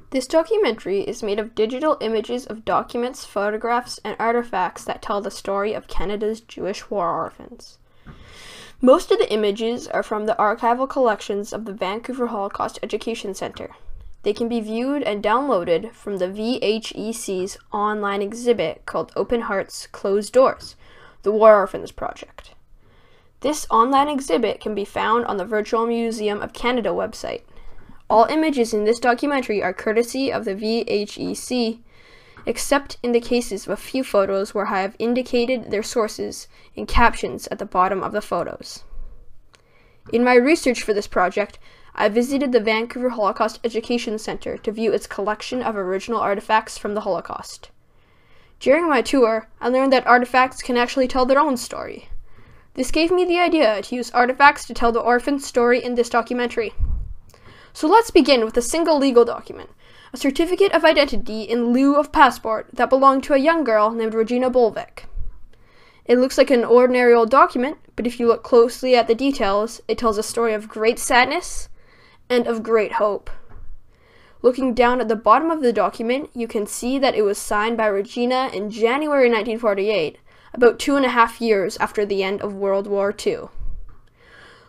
This documentary is made of digital images of documents, photographs, and artifacts that tell the story of Canada's Jewish war orphans. Most of the images are from the archival collections of the Vancouver Holocaust Education Centre. They can be viewed and downloaded from the VHEC's online exhibit called Open Hearts, Closed Doors, the War Orphans Project. This online exhibit can be found on the Virtual Museum of Canada website. All images in this documentary are courtesy of the VHEC, except in the cases of a few photos where I have indicated their sources in captions at the bottom of the photos. In my research for this project, I visited the Vancouver Holocaust Education Centre to view its collection of original artifacts from the Holocaust. During my tour, I learned that artifacts can actually tell their own story. This gave me the idea to use artifacts to tell the orphan story in this documentary. So let's begin with a single legal document, a certificate of identity in lieu of passport that belonged to a young girl named Regina Bolvik. It looks like an ordinary old document, but if you look closely at the details, it tells a story of great sadness and of great hope. Looking down at the bottom of the document, you can see that it was signed by Regina in January 1948, about 2.5 years after the end of World War II.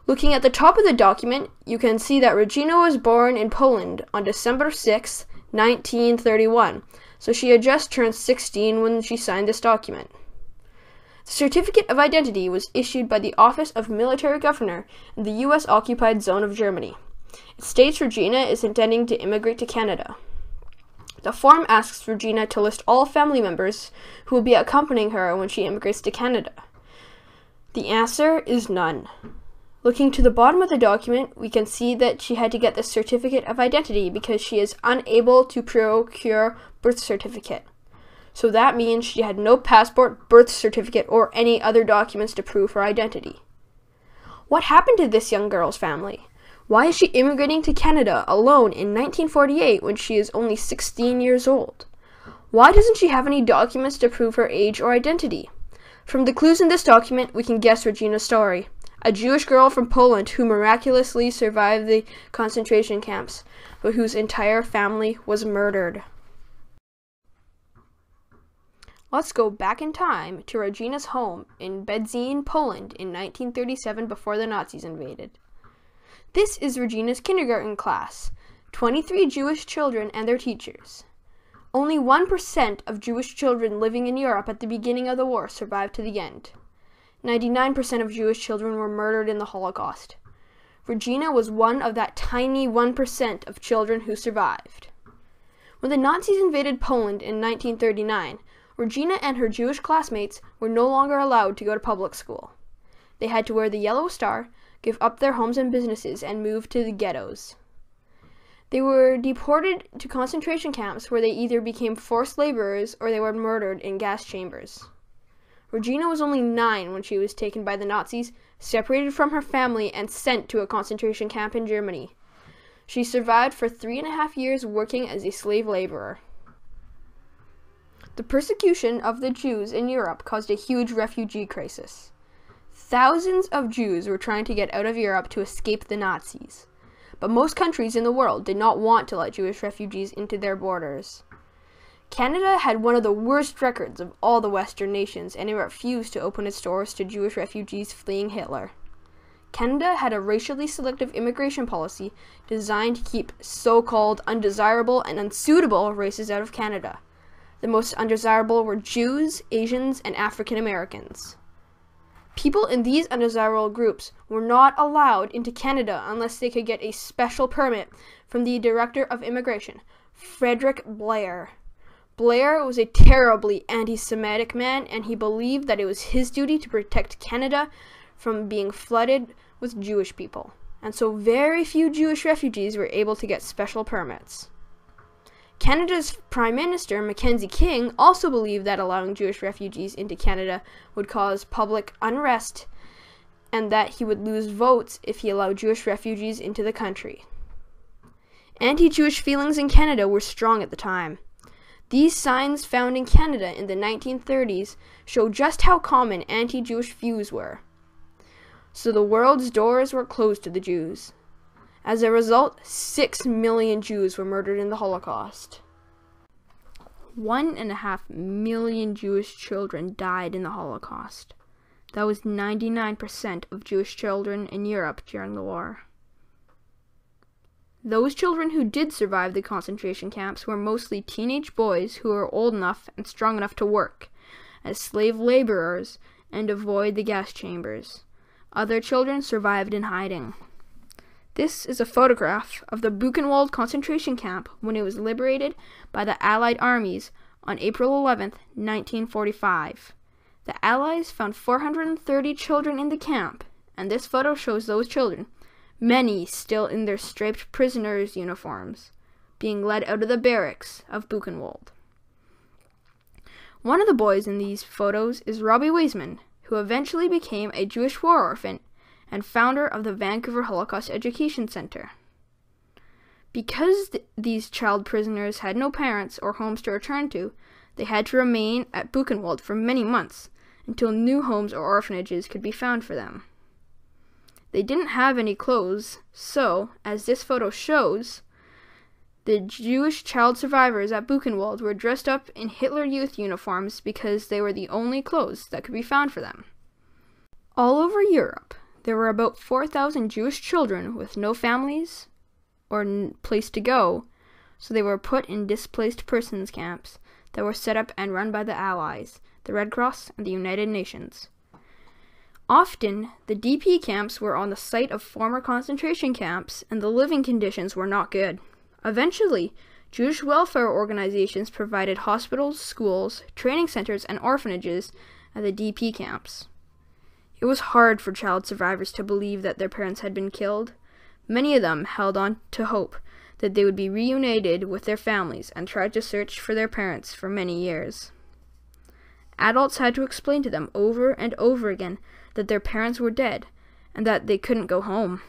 Looking at the top of the document, you can see that Regina was born in Poland on December 6, 1931, so she had just turned 16 when she signed this document. The Certificate of Identity was issued by the Office of Military Governor in the U.S.-occupied zone of Germany. It states Regina is intending to immigrate to Canada. The form asks Regina to list all family members who will be accompanying her when she immigrates to Canada. The answer is none. Looking to the bottom of the document, we can see that she had to get the Certificate of Identity because she is unable to procure birth certificate. So that means she had no passport, birth certificate, or any other documents to prove her identity. What happened to this young girl's family? Why is she immigrating to Canada alone in 1948 when she is only 16 years old? Why doesn't she have any documents to prove her age or identity? From the clues in this document, we can guess Regina's story. A Jewish girl from Poland who miraculously survived the concentration camps, but whose entire family was murdered. Let's go back in time to Regina's home in Bedzin, Poland in 1937 before the Nazis invaded. This is Regina's kindergarten class, 23 Jewish children and their teachers. Only 1% of Jewish children living in Europe at the beginning of the war survived to the end. 99% of Jewish children were murdered in the Holocaust. Regina was one of that tiny 1% of children who survived. When the Nazis invaded Poland in 1939, Regina and her Jewish classmates were no longer allowed to go to public school. They had to wear the yellow star, give up their homes and businesses, and move to the ghettos. They were deported to concentration camps where they either became forced laborers or they were murdered in gas chambers. Regina was only 9 when she was taken by the Nazis, separated from her family, and sent to a concentration camp in Germany. She survived for 3.5 years working as a slave laborer. The persecution of the Jews in Europe caused a huge refugee crisis. Thousands of Jews were trying to get out of Europe to escape the Nazis, but most countries in the world did not want to let Jewish refugees into their borders. Canada had one of the worst records of all the Western nations, and it refused to open its doors to Jewish refugees fleeing Hitler. Canada had a racially selective immigration policy designed to keep so-called undesirable and unsuitable races out of Canada. The most undesirable were Jews, Asians, and African Americans. People in these undesirable groups were not allowed into Canada unless they could get a special permit from the Director of Immigration, Frederick Blair. Blair was a terribly anti-Semitic man, and he believed that it was his duty to protect Canada from being flooded with Jewish people, and so very few Jewish refugees were able to get special permits. Canada's Prime Minister, Mackenzie King, also believed that allowing Jewish refugees into Canada would cause public unrest and that he would lose votes if he allowed Jewish refugees into the country. Anti-Jewish feelings in Canada were strong at the time. These signs found in Canada in the 1930s show just how common anti-Jewish views were. So the world's doors were closed to the Jews. As a result, 6 million Jews were murdered in the Holocaust. 1.5 million Jewish children died in the Holocaust. That was 99% of Jewish children in Europe during the war. Those children who did survive the concentration camps were mostly teenage boys who were old enough and strong enough to work as slave laborers and avoid the gas chambers. Other children survived in hiding. This is a photograph of the Buchenwald concentration camp when it was liberated by the Allied armies on April 11, 1945. The Allies found 430 children in the camp, and this photo shows those children, many still in their striped prisoners' uniforms, being led out of the barracks of Buchenwald. One of the boys in these photos is Robbie Weisman, who eventually became a Jewish war orphan and founder of the Vancouver Holocaust Education Centre. Because these child prisoners had no parents or homes to return to, they had to remain at Buchenwald for many months until new homes or orphanages could be found for them. They didn't have any clothes, so, as this photo shows, the Jewish child survivors at Buchenwald were dressed up in Hitler Youth uniforms because they were the only clothes that could be found for them. All over Europe, there were about 4,000 Jewish children with no families or place to go, so they were put in displaced persons camps that were set up and run by the Allies, the Red Cross, and the United Nations. Often, the DP camps were on the site of former concentration camps, and the living conditions were not good. Eventually, Jewish welfare organizations provided hospitals, schools, training centers, and orphanages at the DP camps. It was hard for child survivors to believe that their parents had been killed. Many of them held on to hope that they would be reunited with their families and tried to search for their parents for many years. Adults had to explain to them over and over again that their parents were dead and that they couldn't go home.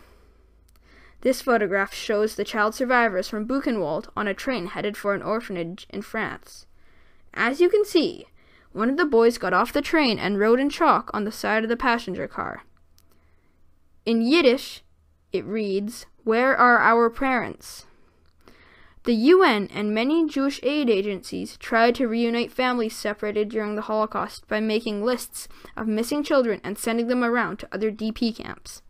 This photograph shows the child survivors from Buchenwald on a train headed for an orphanage in France. As you can see, one of the boys got off the train and wrote in chalk on the side of the passenger car. In Yiddish, it reads, "Where are our parents?" The UN and many Jewish aid agencies tried to reunite families separated during the Holocaust by making lists of missing children and sending them around to other DP camps.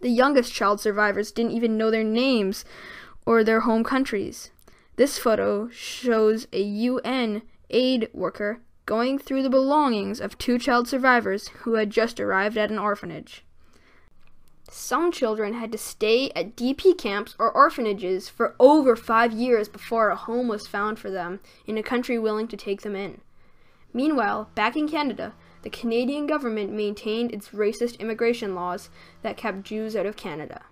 The youngest child survivors didn't even know their names or their home countries. This photo shows a UN aid worker going through the belongings of 2 child survivors who had just arrived at an orphanage. Some children had to stay at DP camps or orphanages for over 5 years before a home was found for them in a country willing to take them in. Meanwhile, back in Canada, the Canadian government maintained its racist immigration laws that kept Jews out of Canada.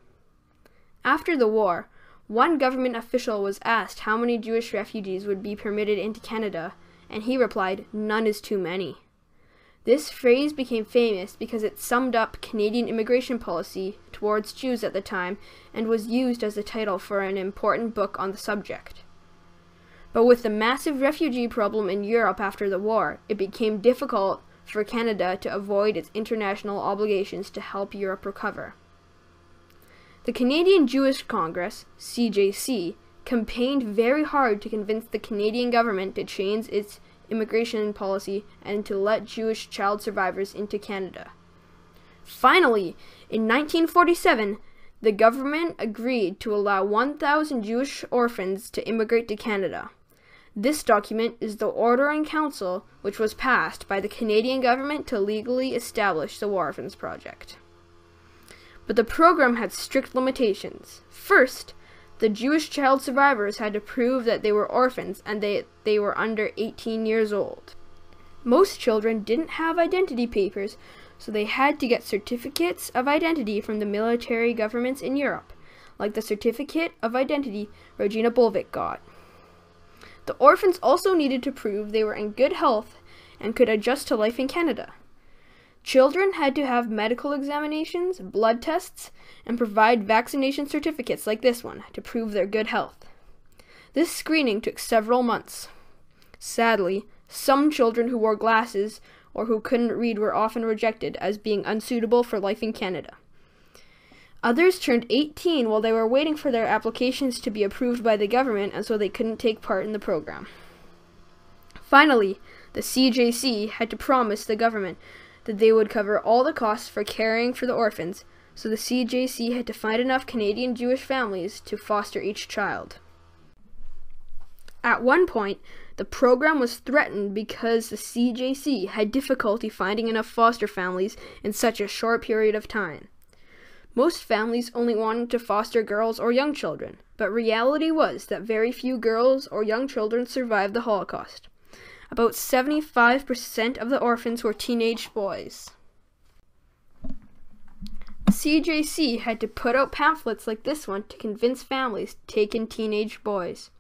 After the war, one government official was asked how many Jewish refugees would be permitted into Canada, and he replied, "None is too many." This phrase became famous because it summed up Canadian immigration policy towards Jews at the time and was used as the title for an important book on the subject. But with the massive refugee problem in Europe after the war, it became difficult for Canada to avoid its international obligations to help Europe recover. The Canadian Jewish Congress, CJC, campaigned very hard to convince the Canadian government to change its immigration policy and to let Jewish child survivors into Canada. Finally, in 1947, the government agreed to allow 1,000 Jewish orphans to immigrate to Canada. This document is the Order in Council, which was passed by the Canadian government to legally establish the Orphans Project. But the program had strict limitations. First, the Jewish child survivors had to prove that they were orphans and they were under 18 years old. Most children didn't have identity papers, so they had to get certificates of identity from the military governments in Europe, like the Certificate of Identity Regina Bolvik got. The orphans also needed to prove they were in good health and could adjust to life in Canada. Children had to have medical examinations, blood tests, and provide vaccination certificates like this one to prove their good health. This screening took several months. Sadly, some children who wore glasses or who couldn't read were often rejected as being unsuitable for life in Canada. Others turned 18 while they were waiting for their applications to be approved by the government, and so they couldn't take part in the program. Finally, the CJC had to promise the government that they would cover all the costs for caring for the orphans, so the CJC had to find enough Canadian Jewish families to foster each child. At one point, the program was threatened because the CJC had difficulty finding enough foster families in such a short period of time. Most families only wanted to foster girls or young children, but reality was that very few girls or young children survived the Holocaust. About 75% of the orphans were teenage boys. The CJC had to put out pamphlets like this one to convince families to take in teenage boys.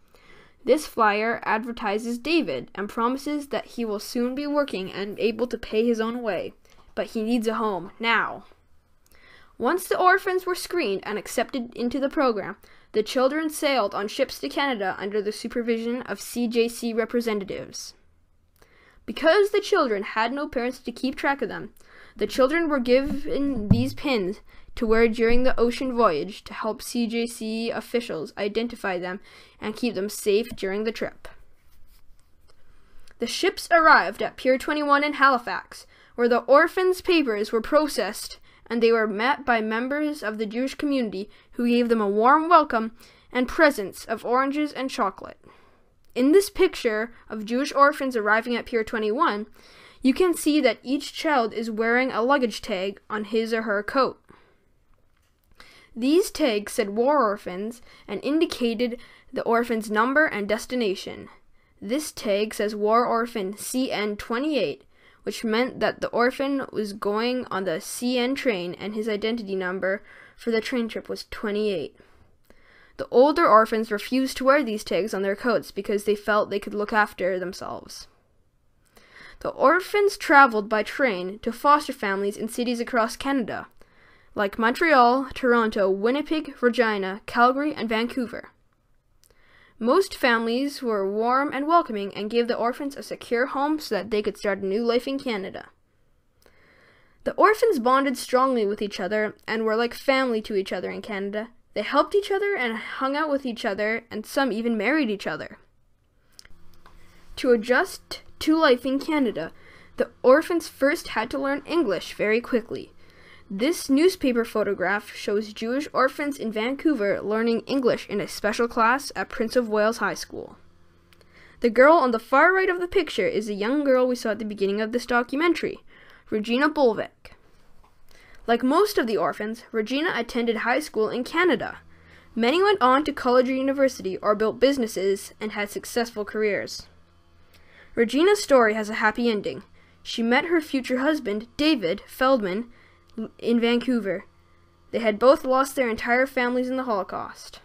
This flyer advertises David and promises that he will soon be working and able to pay his own way, but he needs a home now. Once the orphans were screened and accepted into the program, the children sailed on ships to Canada under the supervision of CJC representatives. Because the children had no parents to keep track of them, the children were given these pins to wear during the ocean voyage to help CJC officials identify them and keep them safe during the trip. The ships arrived at Pier 21 in Halifax, where the orphans' papers were processed, and they were met by members of the Jewish community who gave them a warm welcome and presents of oranges and chocolate. In this picture of Jewish orphans arriving at Pier 21, you can see that each child is wearing a luggage tag on his or her coat. These tags said War Orphans and indicated the orphan's number and destination. This tag says War Orphan CN28, which meant that the orphan was going on the CN train and his identity number for the train trip was 28. The older orphans refused to wear these tags on their coats because they felt they could look after themselves. The orphans traveled by train to foster families in cities across Canada, like Montreal, Toronto, Winnipeg, Regina, Calgary, and Vancouver. Most families were warm and welcoming and gave the orphans a secure home so that they could start a new life in Canada. The orphans bonded strongly with each other and were like family to each other in Canada. They helped each other and hung out with each other, and some even married each other. To adjust to life in Canada, the orphans first had to learn English very quickly. This newspaper photograph shows Jewish orphans in Vancouver learning English in a special class at Prince of Wales High School. The girl on the far right of the picture is the young girl we saw at the beginning of this documentary, Regina Bolvik. Like most of the orphans, Regina attended high school in Canada. Many went on to college or university or built businesses and had successful careers. Regina's story has a happy ending. She met her future husband, David Feldman, in Vancouver. They had both lost their entire families in the Holocaust.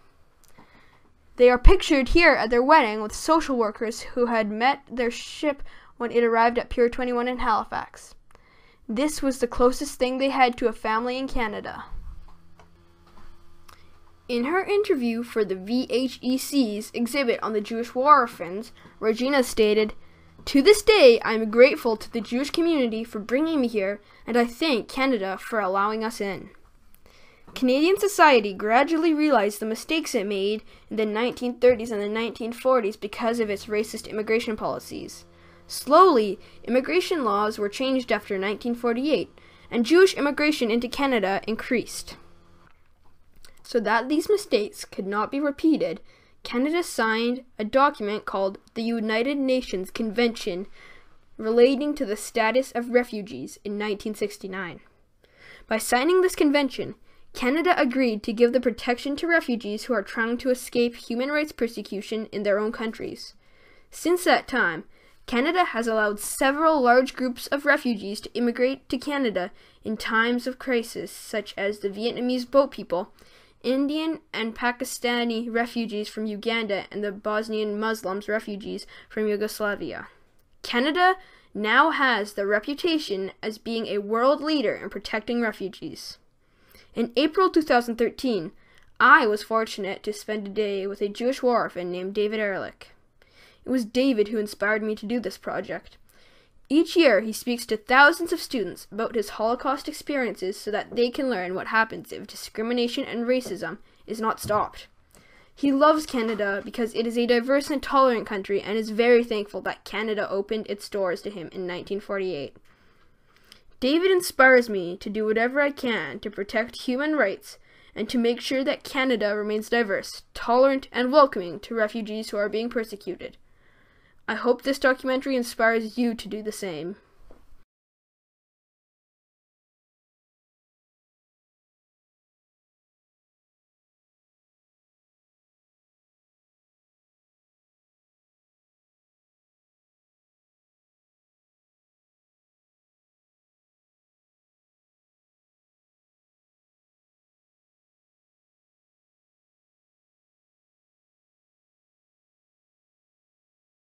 They are pictured here at their wedding with social workers who had met their ship when it arrived at Pier 21 in Halifax. This was the closest thing they had to a family in Canada. In her interview for the VHEC's exhibit on the Jewish War Orphans, Regina stated, "To this day, I am grateful to the Jewish community for bringing me here, and I thank Canada for allowing us in." Canadian society gradually realized the mistakes it made in the 1930s and the 1940s because of its racist immigration policies. Slowly, immigration laws were changed after 1948, and Jewish immigration into Canada increased. So that these mistakes could not be repeated, Canada signed a document called the United Nations Convention relating to the status of refugees in 1969. By signing this convention, Canada agreed to give the protection to refugees who are trying to escape human rights persecution in their own countries. Since that time, Canada has allowed several large groups of refugees to immigrate to Canada in times of crisis, such as the Vietnamese boat people, Indian and Pakistani refugees from Uganda, and the Bosnian Muslims refugees from Yugoslavia. Canada now has the reputation as being a world leader in protecting refugees. In April 2013, I was fortunate to spend a day with a Jewish war orphan named David Ehrlich. It was David who inspired me to do this project. Each year, he speaks to thousands of students about his Holocaust experiences so that they can learn what happens if discrimination and racism is not stopped. He loves Canada because it is a diverse and tolerant country and is very thankful that Canada opened its doors to him in 1948. David inspires me to do whatever I can to protect human rights and to make sure that Canada remains diverse, tolerant, and welcoming to refugees who are being persecuted. I hope this documentary inspires you to do the same.